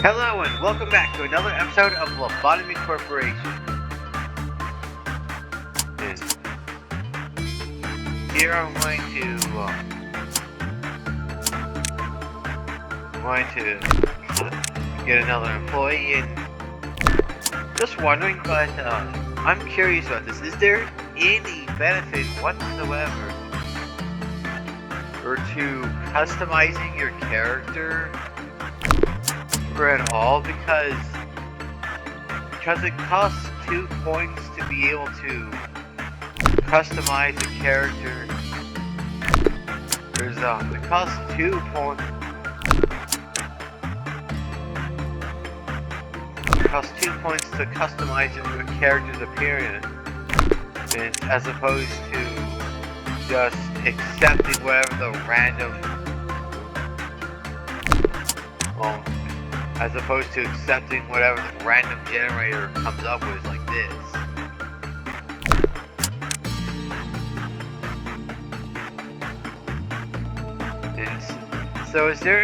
Hello and welcome back to another episode of Lobotomy Corporation. And here I'm going to get another employee, and just wondering, but I'm curious about this. Is there any benefit whatsoever or to customizing your character at all, because it costs 2 points to be able to customize a character. It costs 2 points. It costs 2 points to customize a character's appearance, and as opposed to just accepting whatever the random. As opposed to accepting whatever the random generator comes up with, like this. And so is there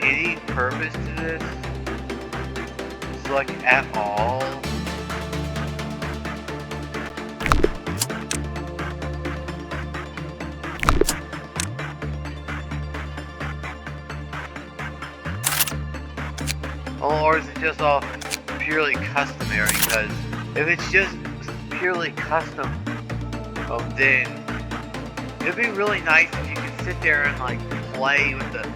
any purpose to this? It's like at all? Or is it just all purely customary? Because if it's just purely custom, then it'd be really nice if you could sit there and like play with the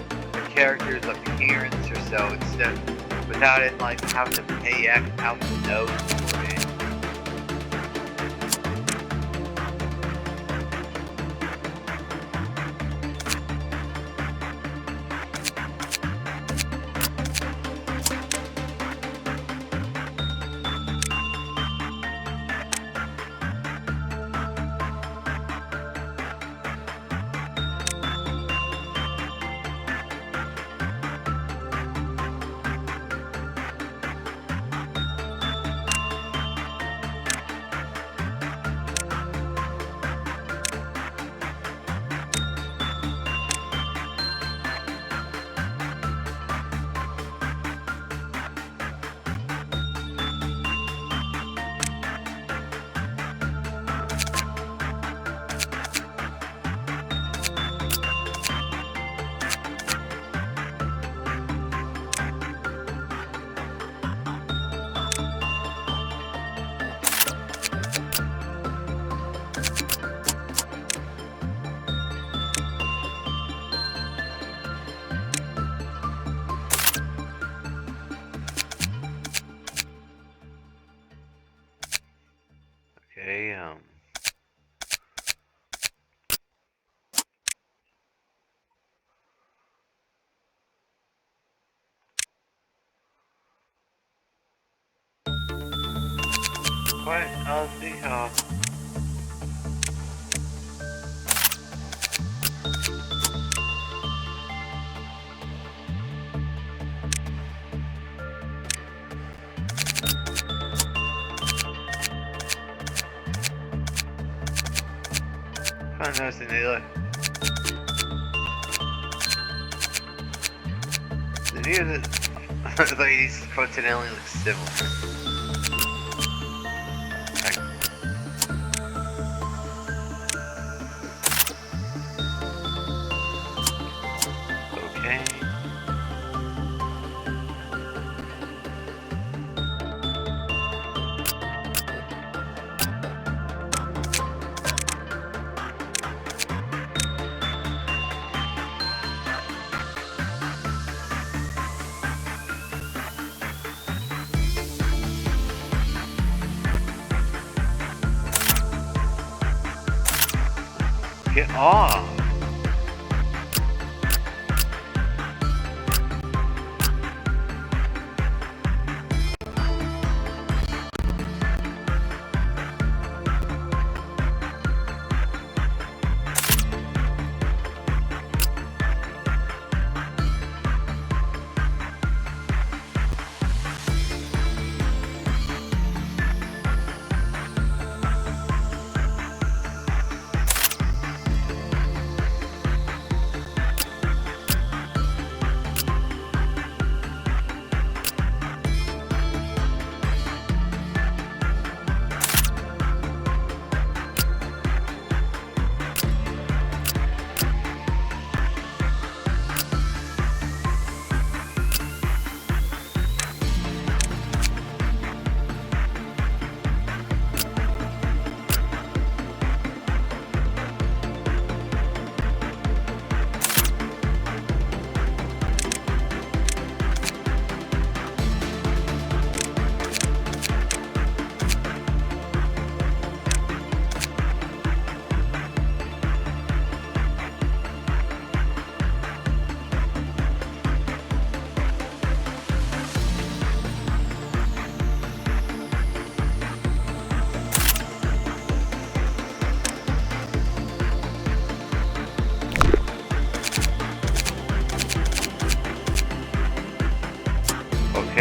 character's appearance or so, instead, without it like having to pay out the nose for it. Okay, but I'll see how. I don't notice the ladies coincidentally look similar. Okay. Get off!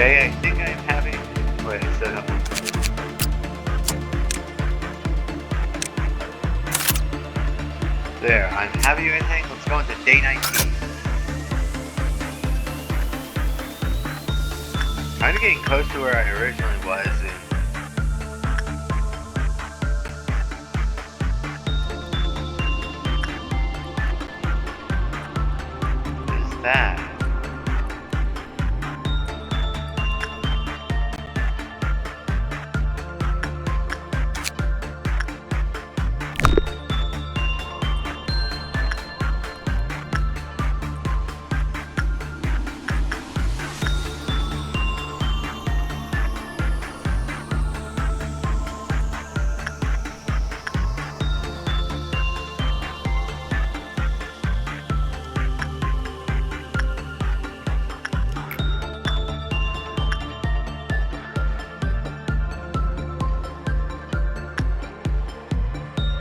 Okay, I think I'm having... Wait, so... There, I'm happy with everything. Let's go into day 19. Kind of getting close to where I originally was. What is that?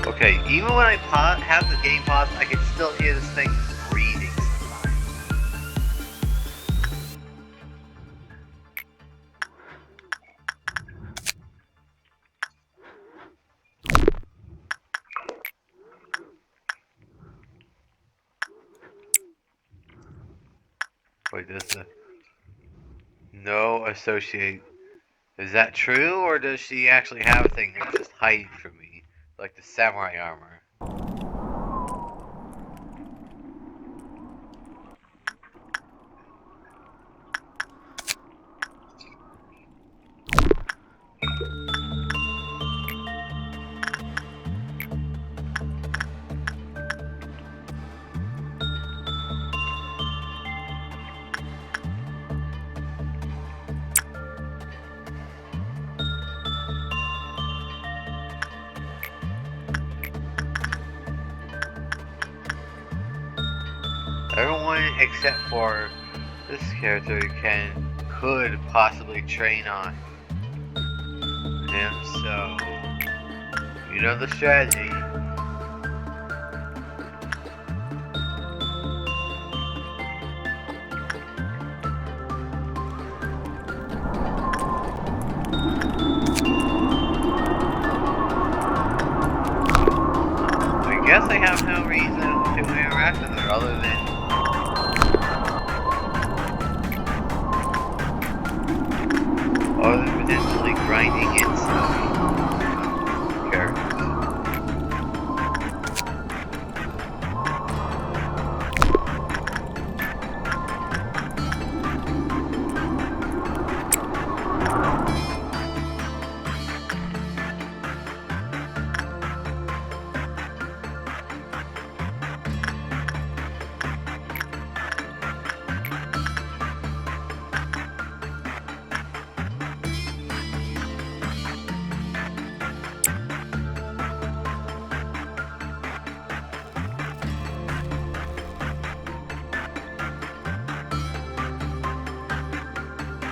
Okay, even when I have the game paused, I can still hear this thing breathing sometimes. Wait, this is no associate. Is that true, or does she actually have a thing that's just hiding from me? Like the samurai armor. Everyone except for this character could possibly train on him, so you know the strategy. I guess I have no reason to interact with her other than potentially grinding in some characters.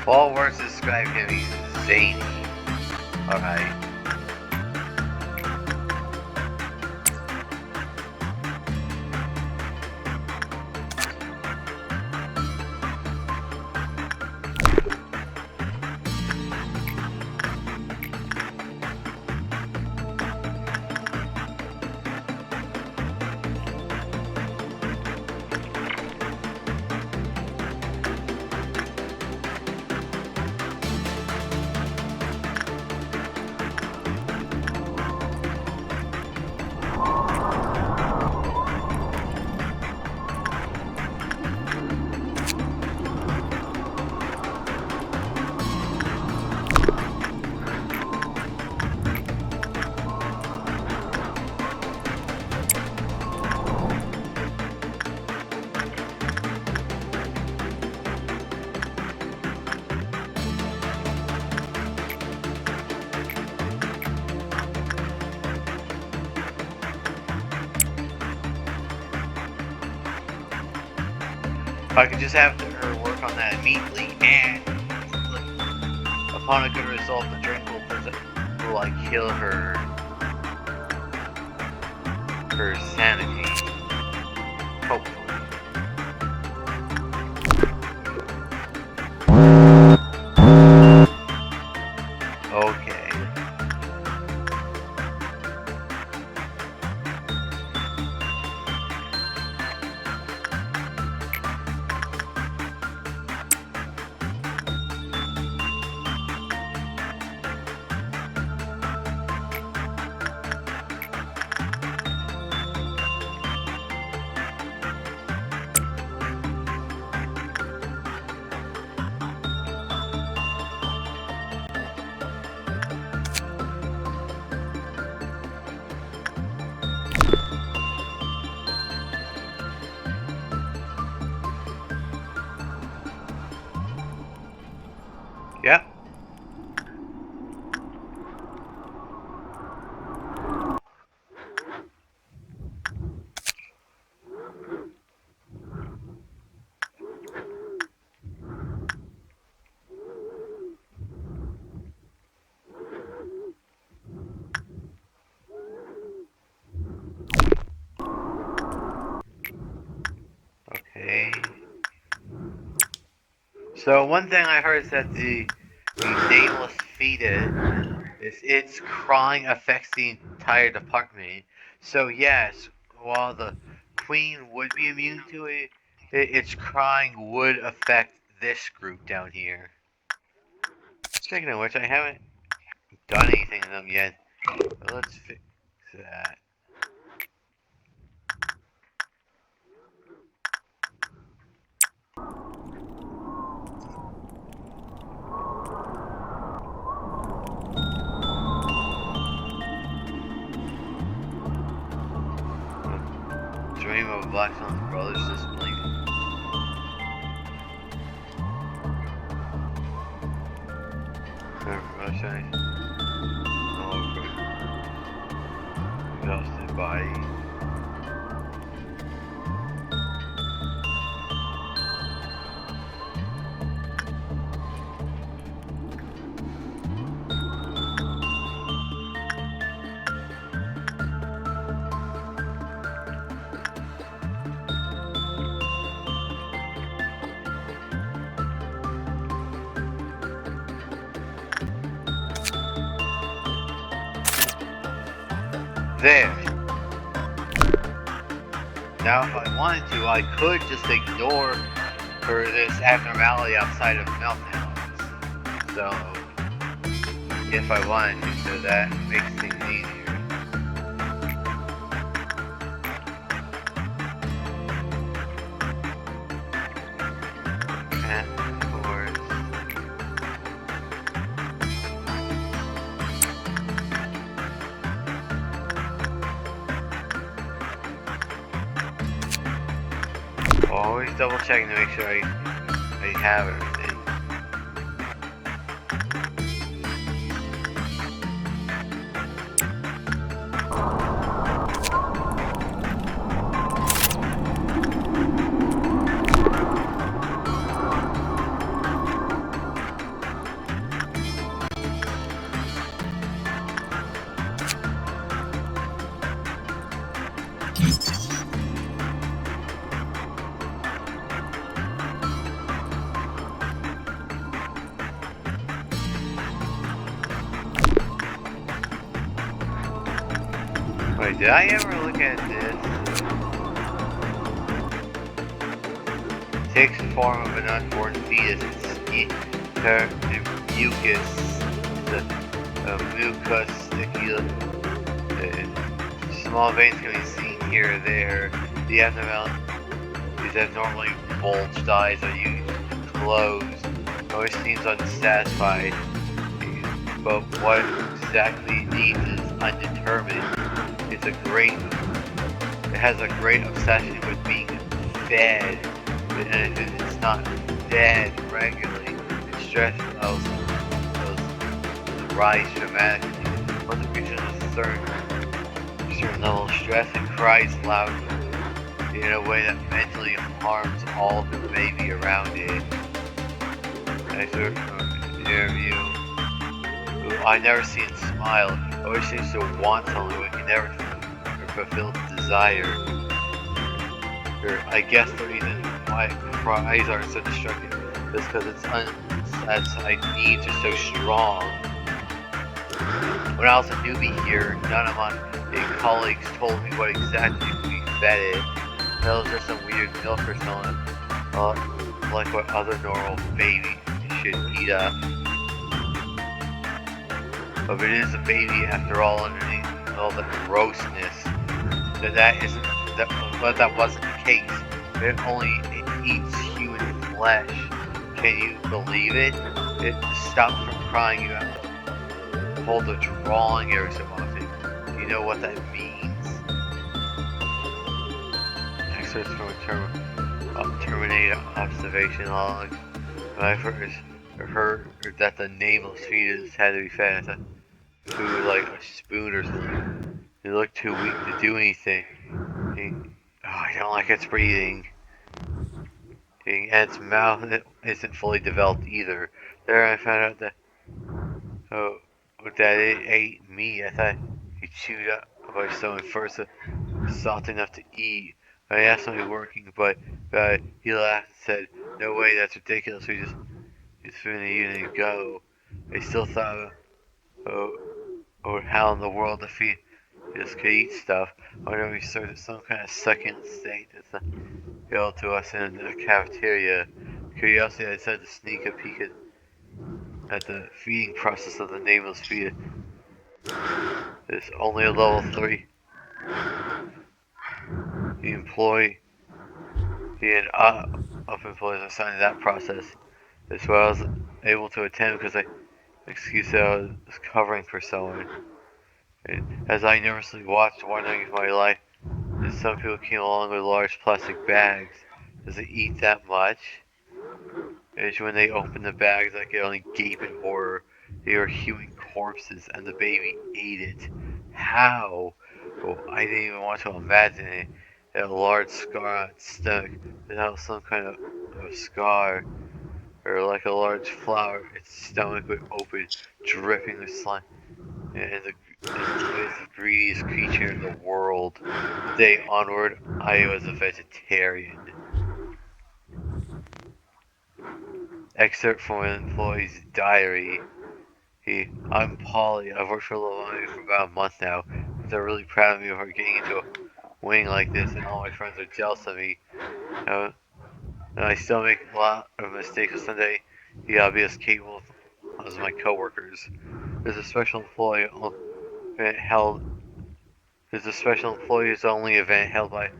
All words describe him, he's zany. Alright. If I could just have her work on that immediately, and upon a good result, the drink will like heal her sanity. Hopefully. So one thing I heard is that the nameless fetus is its crying affects the entire department. So yes, while the queen would be immune to it, its crying would affect this group down here. Speaking of which, I haven't done anything to them yet. But let's fix that. Dream of Blackstone's brothers disbelief. Exhausted body. There. Now, if I wanted to, I could just ignore for this abnormality outside of meltdowns. So, if I wanted to, so that makes things easier. And of course, always double checking to make sure I have everything. Wait, did I ever look at this? Takes the form of an unborn fetus. Her mucus, the mucus stickula. Small veins can be seen here or there. The these abnormally bulged eyes are usually closed. Always seems unsatisfied. But what exactly it needs is undetermined. It has a great obsession with being fed, and if it's not fed regularly, its stress levels rise dramatically. Once it reaches a certain level of stress, it cries loudly in a way that mentally harms all of the baby around it. I heard from an interview, I never see it smile. Always seems to want something, but can never fulfill the desire. Or I guess the reason why cries are so destructive is because its unsatisfied needs are so strong. When I was a newbie here, none of my colleagues told me what exactly we fed it. That was just some weird milk or something, like what other normal babies should eat up. But it is a baby after all, underneath all the grossness. So that wasn't the case. It only eats human flesh. Can you believe it? It stopped from crying. You have to hold the drawing every so often. Do you know what that means? Excerpts from a Terminator observation log. When I first heard that the nameless fetus had to be fed, I thought food like a spoon or something. It looked too weak to do anything. I don't like its breathing. And its mouth isn't fully developed either. There I found out that that it ate me. I thought he chewed up by someone first soft enough to eat. I asked him if he was working, but he laughed and said, "No way, that's ridiculous. We just it's been a unit ago. I still thought, oh, or how in the world the fetus could eat stuff. I wonder if we started some kind of succulent state that's available to us in the cafeteria. Curiosity, I decided to sneak a peek at the feeding process of the nameless fetus. It's only a level 3. The employee and up employees assigned to that process is what I was able to attend because I was covering for someone. And as I nervously watched, wondering if my life, and some people came along with large plastic bags. Does it eat that much? And when they opened the bags, I could only gape in horror. They were human corpses, and the baby ate it. How? Oh, I didn't even want to imagine it. It had a large scar on its stomach. It had some kind of scar, or like a large flower. Its stomach would open, dripping with slime. And it was the greediest creature in the world. The day onward, I was a vegetarian. Excerpt from an employee's diary. I'm Polly. I've worked for Lobotomy for about a month now. They're really proud of me for getting into a wing like this, and all my friends are jealous of me. And I still make a lot of mistakes, but someday you gotta be as capable as my coworkers. There's a special employee event held. There's a special employees only event held by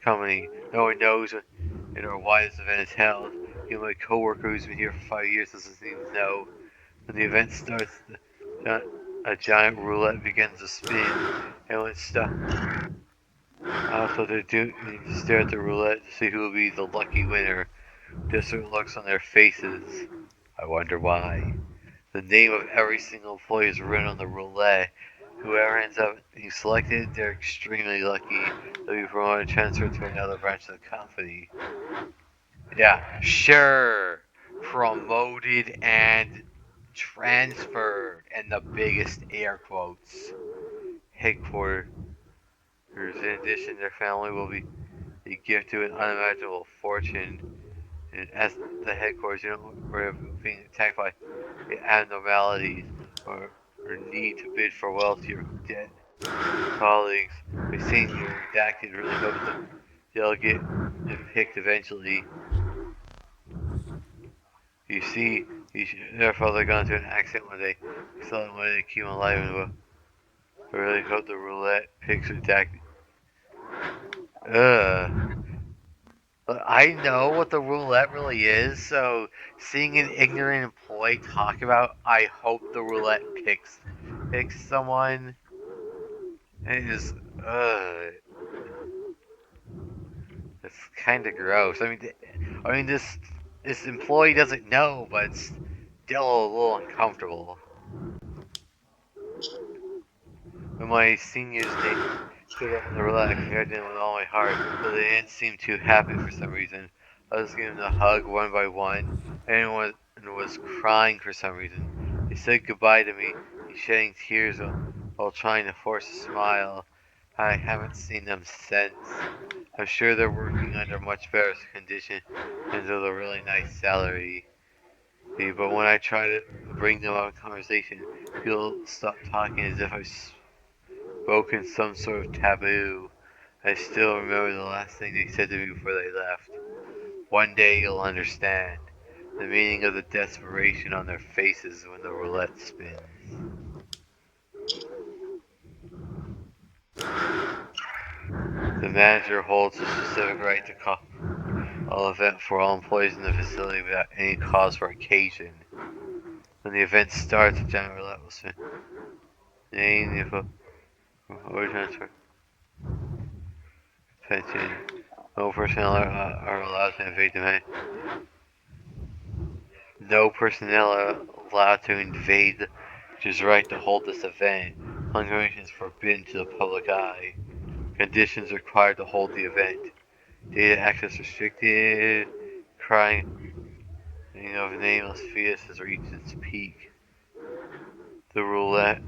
company. No one knows when or why this event is held. Even my coworker who's been here for 5 years doesn't seem to know. When the event starts, a giant roulette begins to spin, and when it stops, so they're doing to stare at the roulette to see who will be the lucky winner. Different looks on their faces. I wonder why. The name of every single employee is written on the roulette. Whoever ends up being selected, they're extremely lucky. They'll be promoted and transferred to another branch of the company. Yeah, sure. Promoted and transferred, and the biggest air quotes. Headquarters. In addition, their family will be gifted to an unimaginable fortune. And as the headquarters, we're being attacked by abnormalities or need to bid for wealthier dead colleagues. My senior redacted really hopes that they'll get picked eventually. You see, their father got into an accident when they saw him when they keep him alive, and I really hope the roulette picks redacted. Ugh. I know what the roulette really is, so seeing an ignorant employee talk about, I hope the roulette picks someone, is, it's kind of gross. I mean, this employee doesn't know, but it's still a little uncomfortable. When my seniors stood up on the roulette, I congratulated them with all my heart, but they didn't seem too happy for some reason. I was giving them a hug one by one. Everyone was crying for some reason. They said goodbye to me, shedding tears while trying to force a smile. I haven't seen them since. I'm sure they're working under much better conditions and with a really nice salary. But when I try to bring them up in conversation, people stop talking as if I've broken some sort of taboo. I still remember the last thing they said to me before they left. One day you'll understand the meaning of the desperation on their faces when the roulette spins. The manager holds a specific right to call an event for all employees in the facility without any cause for occasion. When the event starts, the giant roulette will spin. Name or transfer. Pension. No personnel are allowed to invade the venue. No personnel are allowed to invade his right to hold this event. Information is forbidden to the public eye. Conditions required to hold the event. Data access restricted. Crying of nameless fetus has reached its peak. The roulette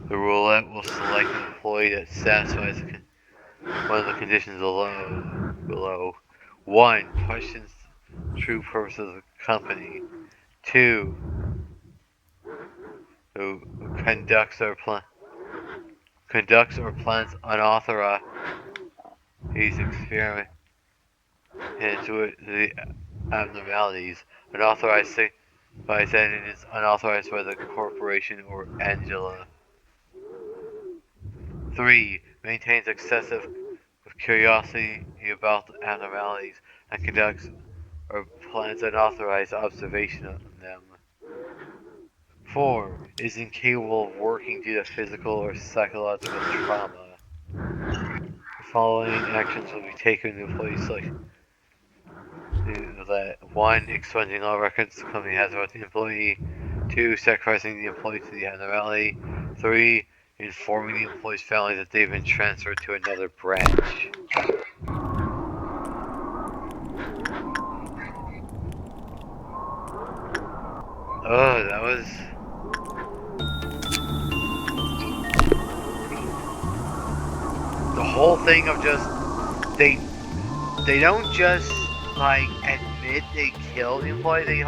will select an employee that satisfies one of the conditions below. 1. true purpose of the company. 2. Who conducts or plans unauthorized experiments with the abnormalities, unauthorized by entities unauthorized by the corporation or Angela. 3. Maintains excessive curiosity about the abnormalities and conducts or plans unauthorized observation of them. 4. Is incapable of working due to physical or psychological trauma. The following actions will be taken to employees like that 1. Expunging all records the company has about the employee. 2. Sacrificing the employee to the abnormality. 3. Informing the employee's family that they've been transferred to another branch. Oh, that was... the whole thing of just... They don't just, like, admit they killed the employee, they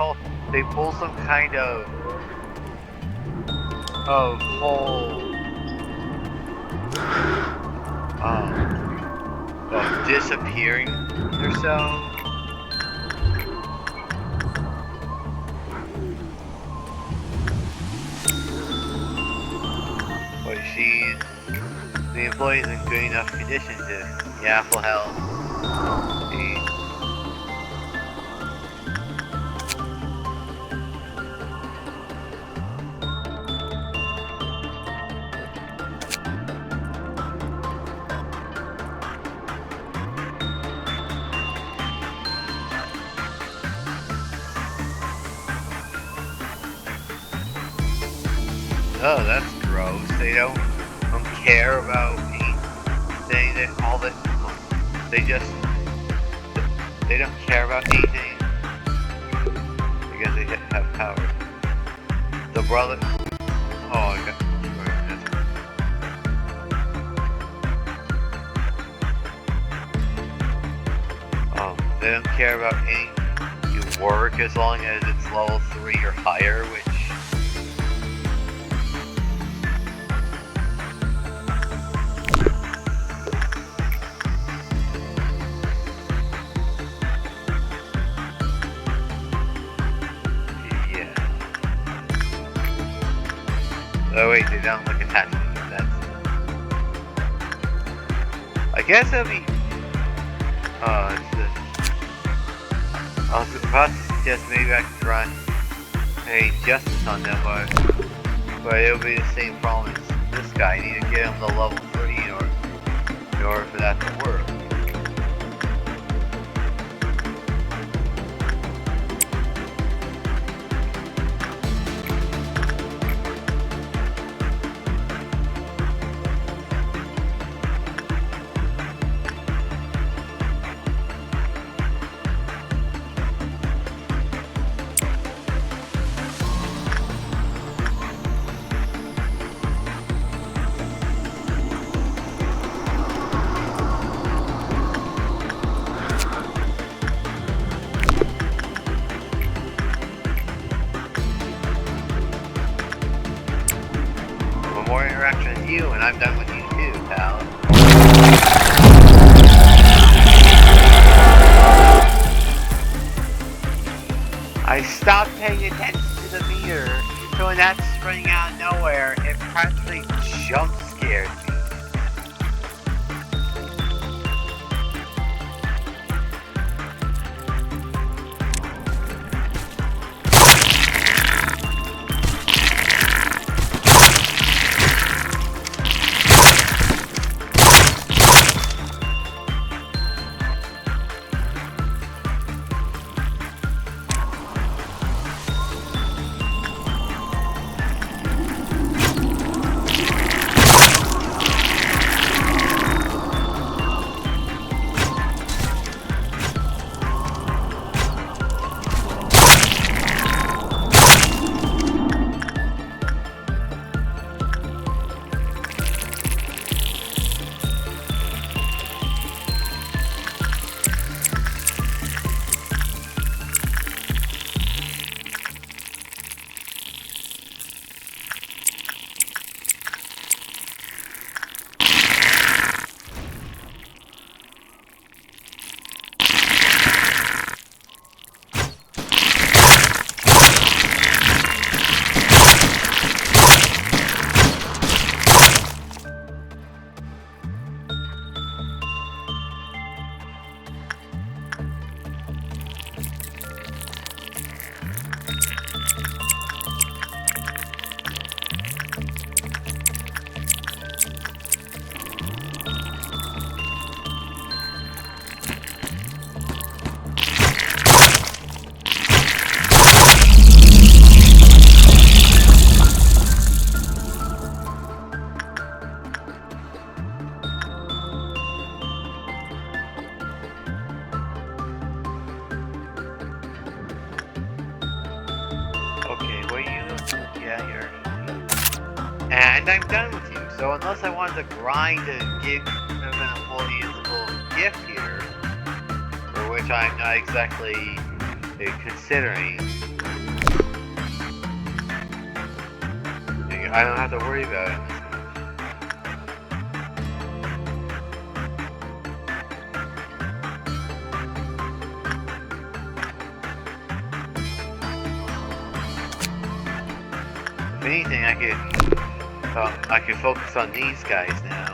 pull some kind of whole... of disappearing themselves. But the employee's in good enough condition to Apple Health. Oh, that's gross. They don't care about anything. They don't care about anything because they have power. The brother. Oh, I got. They don't care about any work as long as it's level 3 or higher, which. Oh wait, they don't look attached to you. That's... I guess it'll be... I was about to suggest maybe I could run a justice on them, but it'll be the same problem as this guy. I need to get him to level 3 in order for that to work. More interaction with you, and I'm done with you too, pal. I stopped paying attention to the meter, so when that's running out of nowhere, it practically jump scared me. And I'm done with you. So unless I wanted to grind to give an employee a full gift here, for which I'm not exactly considering, I don't have to worry about it. If anything, I could focus on these guys now.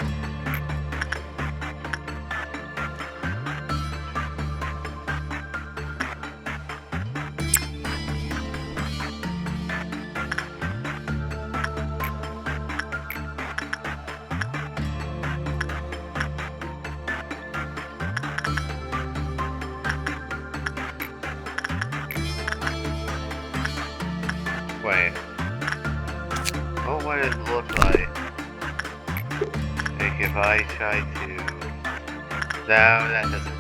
Wait. What would it look like? Like if I try to... No, that doesn't...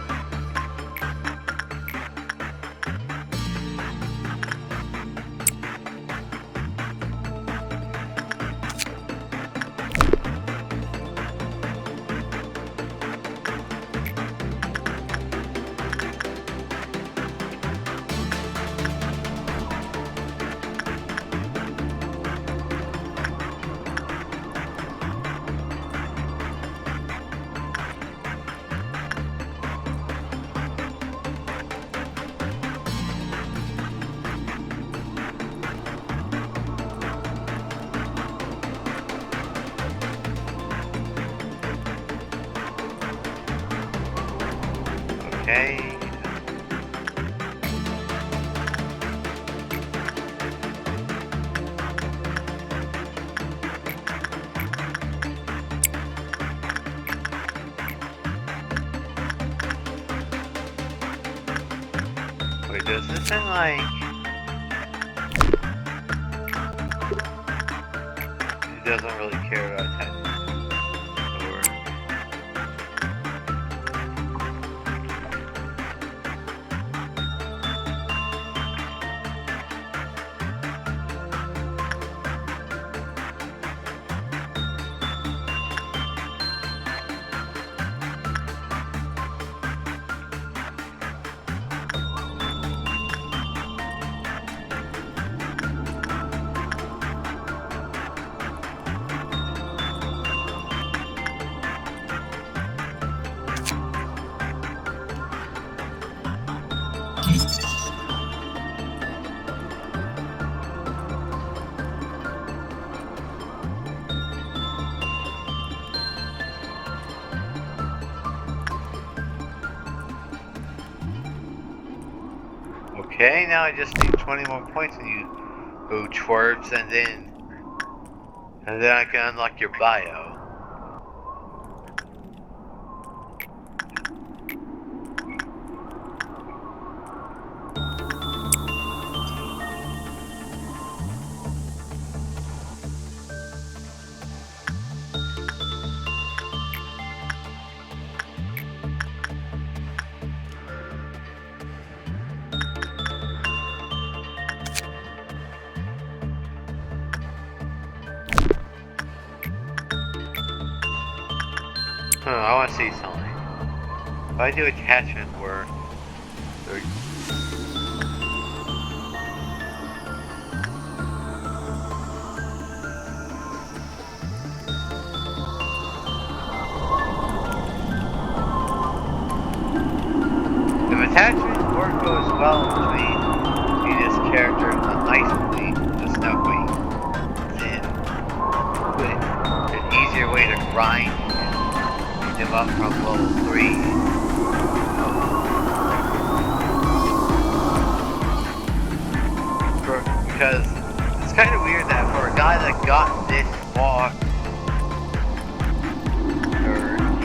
Okay. Wait, does this sound like... It doesn't really care about that. Okay, now I just need 20 more points from you, oh twerps, and then I can unlock your bio. I want to see something. If I do attachment work, if attachment work goes well between this character and the Ice Queen, the Snow Queen, then an easier way to grind him up from level 3. Because it's kind of weird that for a guy that got this far,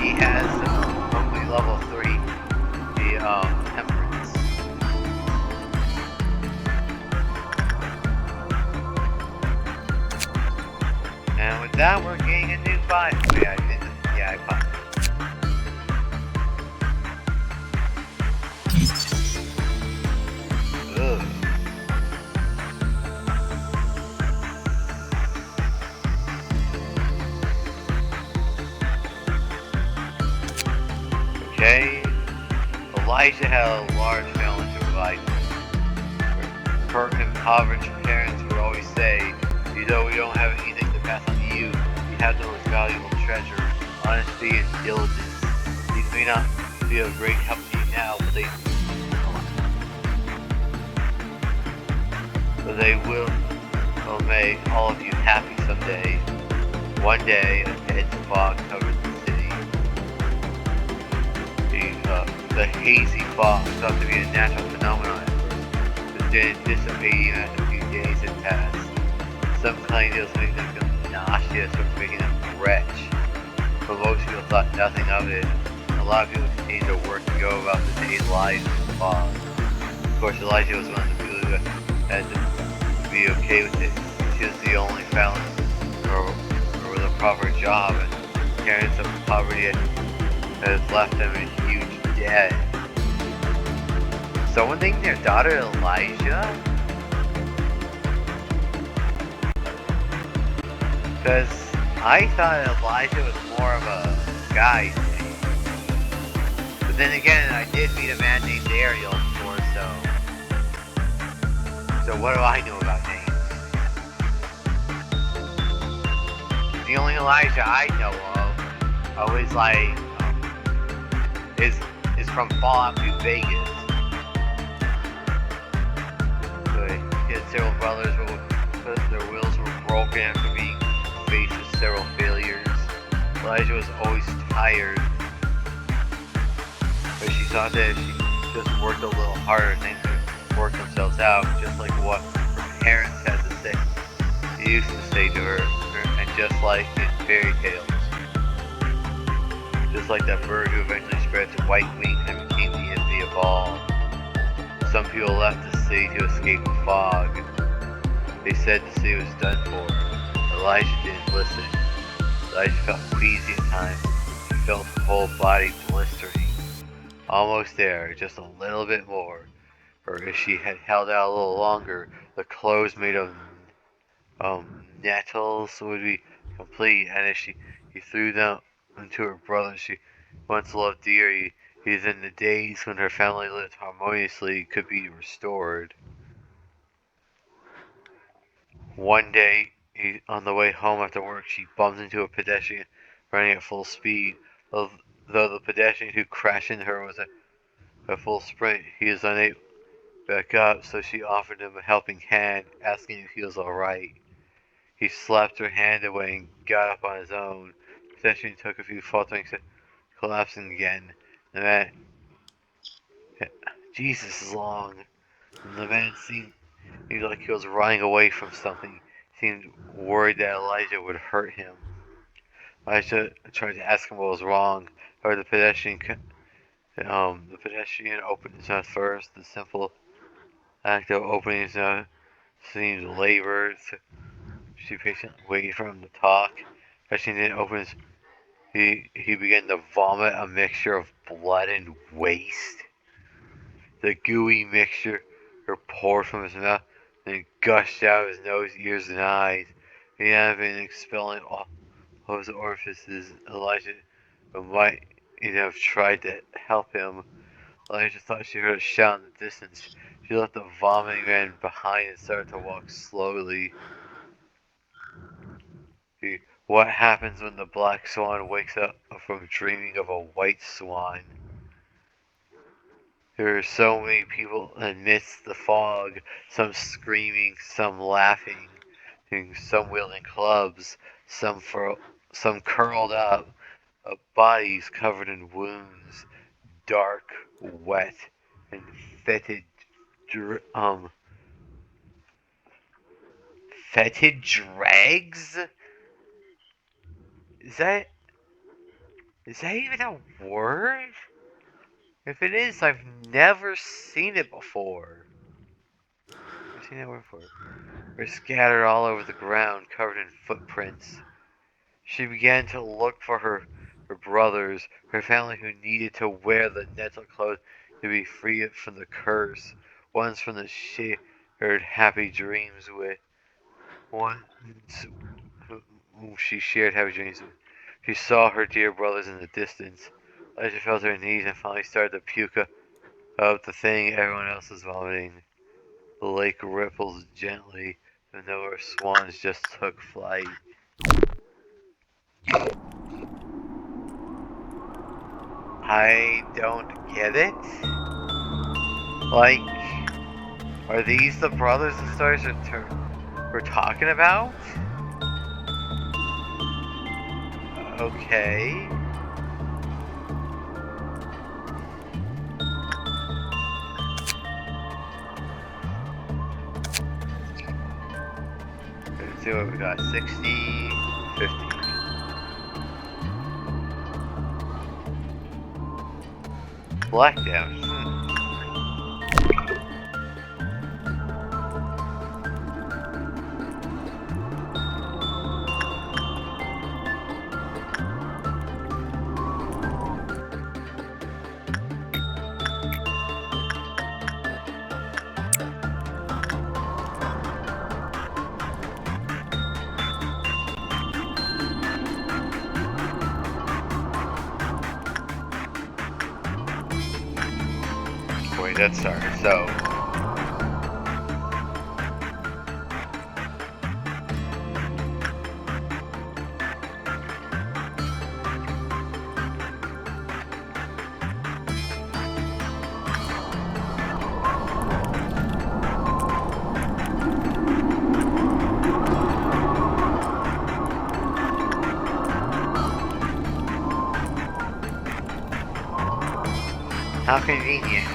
he has only level 3, the temperance. And with that, we're getting a new bio. Yeah, I popped. Elijah had a large family to provide. Her impoverished parents would always say, though we don't have anything to pass on to you, we have the most valuable treasure, honesty and diligence. These may not be of great help to you now, but they will make all of you happy someday. One day, a dense fog covered the city. The hazy fog thought to be a natural phenomenon at first, but then dissipating after a few days had passed. Some claimed it was making them feel nauseous or making them retch, but most people thought nothing of it. A lot of people continued to work to go about the day's lives in the fog. Of course, Elijah was one of the people who had to be okay with it. She was the only family with a proper job, and parents of poverty had left them in huge debt. Someone named their daughter Elijah? Because I thought Elijah was more of a guy's name. But then again, I did meet a man named Ariel before, so what do I know about names? The only Elijah I know of, always like, is from Fallout New Vegas. He had several brothers, but their wills were broken after being faced with several failures. Elijah was always tired, but she thought that if she just worked a little harder, things would work themselves out, just like what her parents had to say. They used to say to her, and just like in fairy tales. Just like that bird who eventually spread its white wings and became the envy of all. Some people left the city to escape the fog. They said the city was done for. Elijah didn't listen. Elijah felt queasy at times. He felt the whole body blistering. Almost there, just a little bit more. Or if she had held out a little longer, the clothes made of nettles would be complete, and if he threw them to her brother she once loved dearly, these in the days when her family lived harmoniously could be restored. One day, on the way home after work, she bumped into a pedestrian running at full speed. Though the pedestrian who crashed into her was a full sprint, he was unable to back up, so she offered him a helping hand, asking if he was alright. He slapped her hand away and got up on his own. The pedestrian took a few faltering steps, collapsing again. The man, Jesus is long. And the man seemed like he was running away from something. He seemed worried that Elijah would hurt him. Elijah tried to ask him what was wrong. However, the pedestrian opened his mouth first. The simple act of opening his mouth seemed labored. So she patiently waited for him to talk. The pedestrian didn't open his. He began to vomit a mixture of blood and waste. The gooey mixture poured from his mouth and gushed out of his nose, ears, and eyes. He had been expelling all his orifices. Elijah might have tried to help him. Elijah thought she heard a shout in the distance. She left the vomiting man behind and started to walk slowly. What happens when the black swan wakes up from dreaming of a white swan? There are so many people amidst the fog, some screaming, some laughing, some wielding clubs, some curled up, bodies covered in wounds, dark, wet, and fetid, fetid dregs? Is that even a word? If it is, I've never seen it before. I've seen that word before. Were scattered all over the ground, covered in footprints. She began to look for her brothers, her family who needed to wear the nettle clothes to be free from the curse. Ones from the shared happy dreams with. Ones whom she shared happy dreams with. She saw her dear brothers in the distance. Elijah fell to her knees and finally started to puke Up the thing, everyone else is vomiting. The lake ripples gently, and though our swans just took flight. I don't get it. Like, are these the brothers and sisters we're talking about? Okay. Let's see what we got. 60, 50. Black damage. Wait, that's sorry. So. How convenient.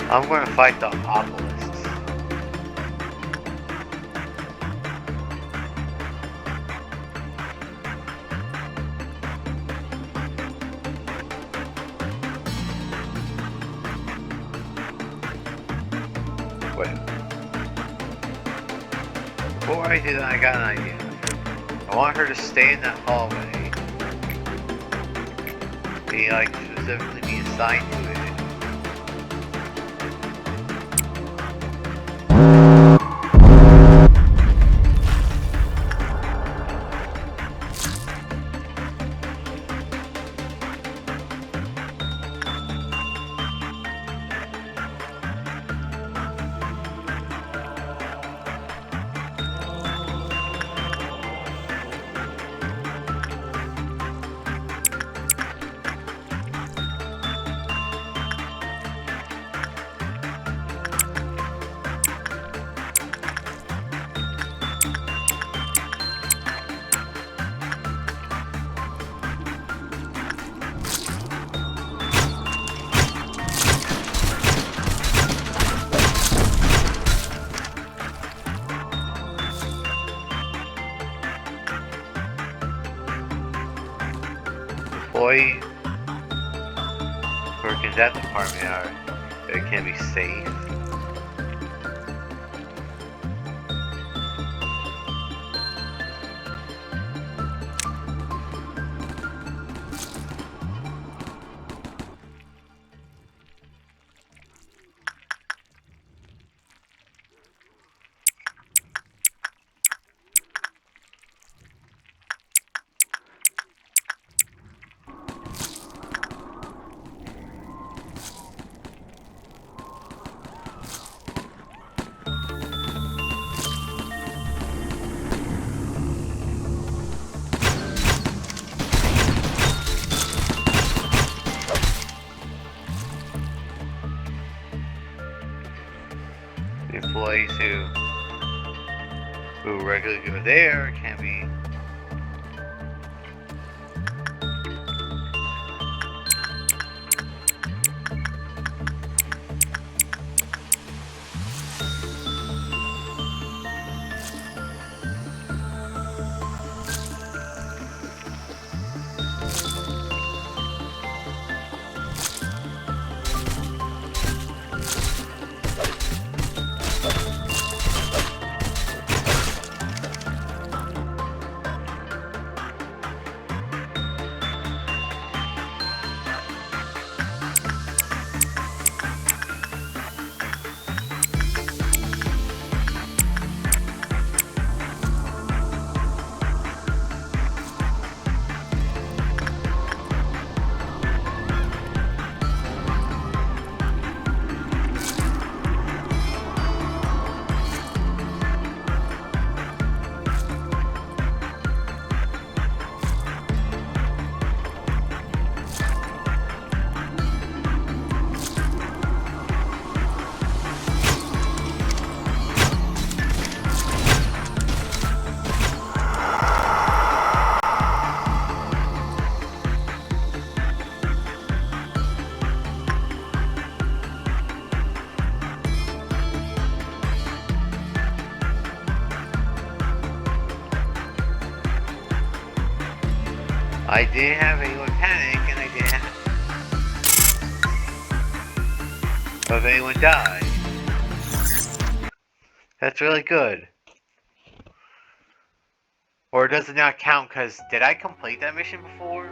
I'm gonna fight the obelisks. Wait. Before I do that, I got an idea. I want her to stay in that hallway. Be like specifically be assigned to it. Employees working in that department it can be safe. The employees who regularly go there can be I didn't have anyone panic, and I didn't have anyone die. That's really good. Or does it not count? Because did I complete that mission before?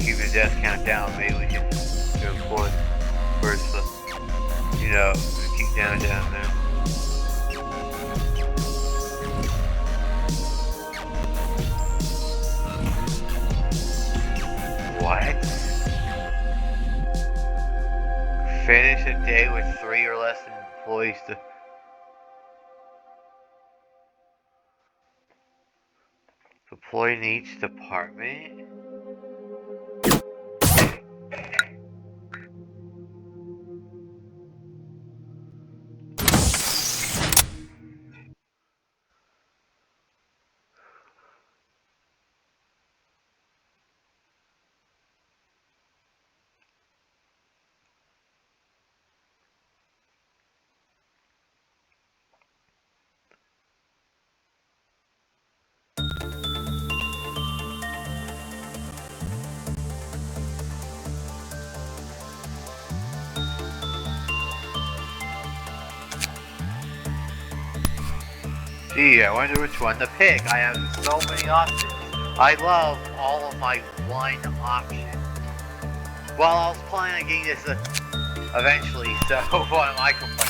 Keep the death count down. Maybe we can go forth first, you know, keep down there. What? Finish a day with 3 or less employees to deploy in each department? Gee, I wonder which one to pick. I have so many options. I love all of my one options. Well, I was planning on getting this eventually, so what am I complaining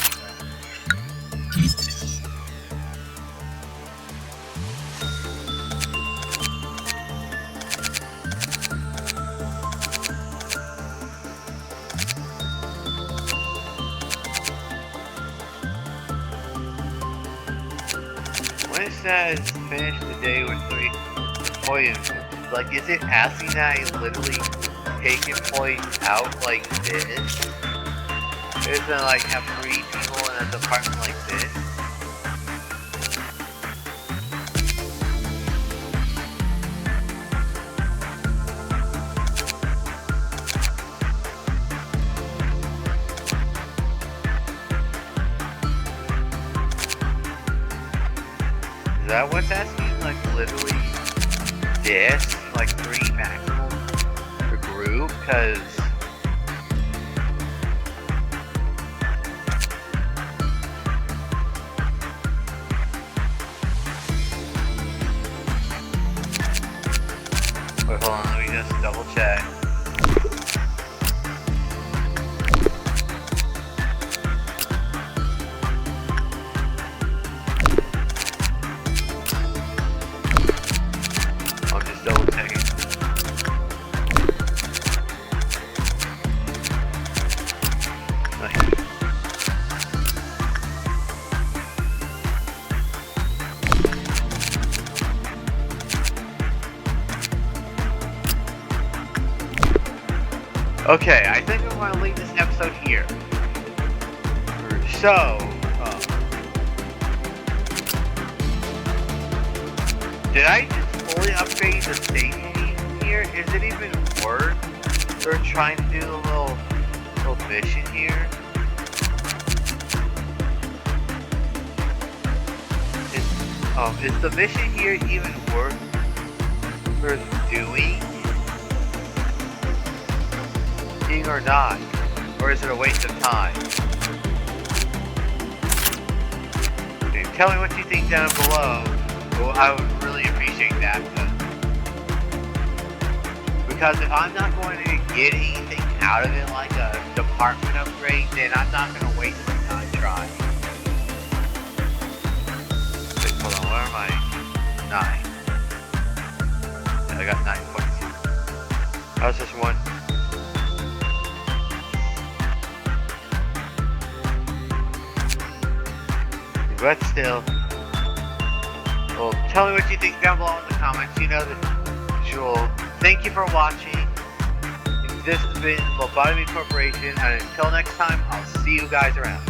When it says finish the day with 3 employees, like, is it asking that I literally take employees out like this? Isn't it like have 3 people in a department like this? Is that what's asking? Like literally this? Like 3 maximum per group? Cause wait, hold on, let me just double check. I'm just double checking. Nice. Okay, I think I'm going to leave this episode here. So, did I just fully upgrade the station here? Is it even worth or trying to do a little mission here? Is the mission here even worth worth doing or not? Or is it a waste of time? Okay, tell me what you think down below. Well, I would really appreciate that. Because if I'm not going to get anything out of it, like a department upgrade, then I'm not going to waste my time trying. Wait, hold on, where am I? 9. I got 9 points. How's this one? But still, well, tell me what you think down below in the comments. You know the usual. Thank you for watching. This has been Lobotomy Corporation, and until next time, I'll see you guys around.